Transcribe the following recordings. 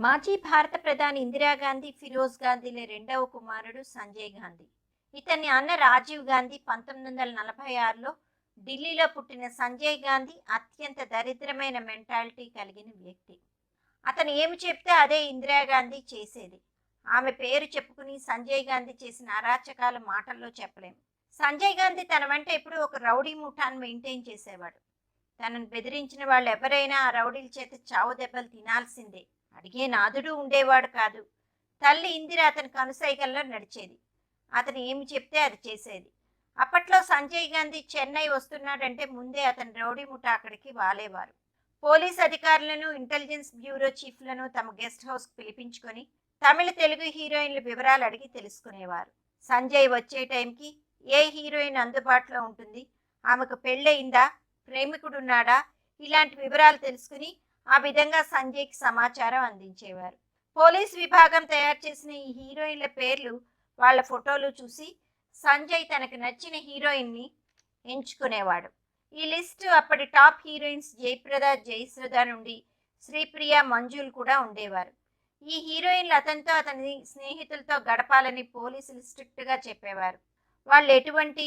మాజీ భారత ప్రధాని ఇందిరాగాంధీ ఫిరోజ్ గాంధీల రెండవ కుమారుడు సంజయ్ గాంధీ. ఇతని అన్న రాజీవ్ గాంధీ 1946లో ఢిల్లీలో పుట్టిన సంజయ్ గాంధీ అత్యంత దరిద్రమైన మెంటాలిటీ కలిగిన వ్యక్తి. అతను ఏమి చెప్తే అదే ఇందిరాగాంధీ చేసేది. ఆమె పేరు చెప్పుకుని సంజయ్ గాంధీ చేసిన అరాచకాల మాటల్లో చెప్పలేం. సంజయ్ గాంధీ తన వెంట ఎప్పుడూ ఒక రౌడీ ముఠాను మెయింటైన్ చేసేవాడు. తనను బెదిరించిన వాళ్ళు ఎవరైనా ఆ రౌడీల చేత చావు దెబ్బలు తినాల్సిందే. అడిగే నాదుడు ఉండేవాడు కాదు. తల్లి ఇందిర అతని కనుసైగల్లో నడిచేది. అతను ఏమి చెప్తే అది చేసేది. అప్పట్లో సంజయ్ గాంధీ చెన్నై వస్తున్నాడంటే ముందే అతని రౌడీ ముఠా అక్కడికి వాలేవారు. పోలీస్ అధికారులను, ఇంటెలిజెన్స్ బ్యూరో చీఫ్లను తమ గెస్ట్ హౌస్కి పిలిపించుకొని తమిళ, తెలుగు హీరోయిన్ల వివరాలు అడిగి తెలుసుకునేవారు. సంజయ్ వచ్చే టైంకి ఏ హీరోయిన్ అందుబాటులో ఉంటుంది, ఆమెకు పెళ్ళయిందా, ప్రేమికుడున్నాడా, ఇలాంటి వివరాలు తెలుసుకుని ఆ విధంగా సంజయ్కి సమాచారం అందించేవారు. పోలీస్ విభాగం తయారు చేసిన ఈ హీరోయిన్ల పేర్లు, వాళ్ళ ఫోటోలు చూసి సంజయ్ తనకు నచ్చిన హీరోయిన్ని ఎంచుకునేవాడు. ఈ లిస్టు అప్పటి టాప్ హీరోయిన్స్ జయప్రద, జయశ్రద నుండి శ్రీప్రియ, మంజులు కూడా ఉండేవారు. ఈ హీరోయిన్లు అతనితో, అతని స్నేహితులతో గడపాలని పోలీసులు స్ట్రిక్ట్గా చెప్పేవారు. వాళ్ళు ఎటువంటి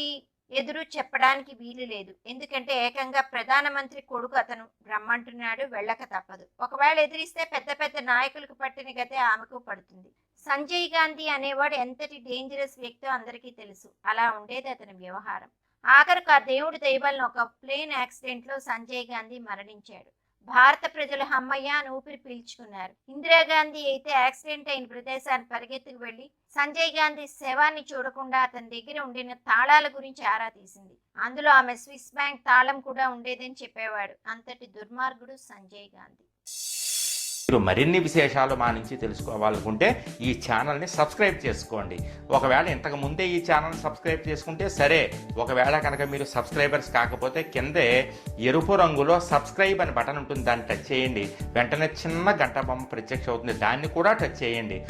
ఎదురు చెప్పడానికి వీలు లేదు. ఎందుకంటే ఏకంగా ప్రధానమంత్రి కొడుకు అతను రమ్మంటున్నాడు, వెళ్ళక తప్పదు. ఒకవేళ ఎదిరిస్తే పెద్ద పెద్ద నాయకులకు పట్టిన గతే ఆమెకు పడుతుంది. సంజయ్ గాంధీ అనేవాడు ఎంతటి డేంజరస్ వ్యక్తో అందరికీ తెలుసు. అలా ఉండేది అతని వ్యవహారం. ఆఖరికి ఆ దేవుడి దైవాలను ఒక ప్లేన్ యాక్సిడెంట్లో సంజయ్ గాంధీ మరణించాడు. భారత ప్రజలు హమ్మయ్య అని ఊపిరి పీల్చుకున్నారు. ఇందిరాగాంధీ అయితే యాక్సిడెంట్ అయిన ప్రదేశాన్ని పరిగెత్తుకు వెళ్లి సంజయ్ గాంధీ శవాన్ని చూడకుండా అతని దగ్గర ఉండిన తాళాల గురించి ఆరా తీసింది. అందులో ఆమె స్విస్ బ్యాంక్ తాళం కూడా ఉండేదని చెప్పేవాడు. అంతటి దుర్మార్గుడు సంజయ్ గాంధీ. మీరు మరిన్ని విశేషాలు మా నుంచి తెలుసుకోవాలనుకుంటే ఈ ఛానల్ని సబ్స్క్రైబ్ చేసుకోండి. ఒకవేళ ఇంతకు ముందే ఈ ఛానల్ సబ్స్క్రైబ్ చేసుకుంటే సరే, ఒకవేళ కనుక మీరు సబ్స్క్రైబర్స్ కాకపోతే కిందే ఎరుపు రంగులో సబ్స్క్రైబ్ అని బటన్ ఉంటుంది, దాన్ని టచ్ చేయండి. వెంటనే చిన్న గంట బొమ్మ ప్రత్యక్ష అవుతుంది, దాన్ని కూడా టచ్ చేయండి.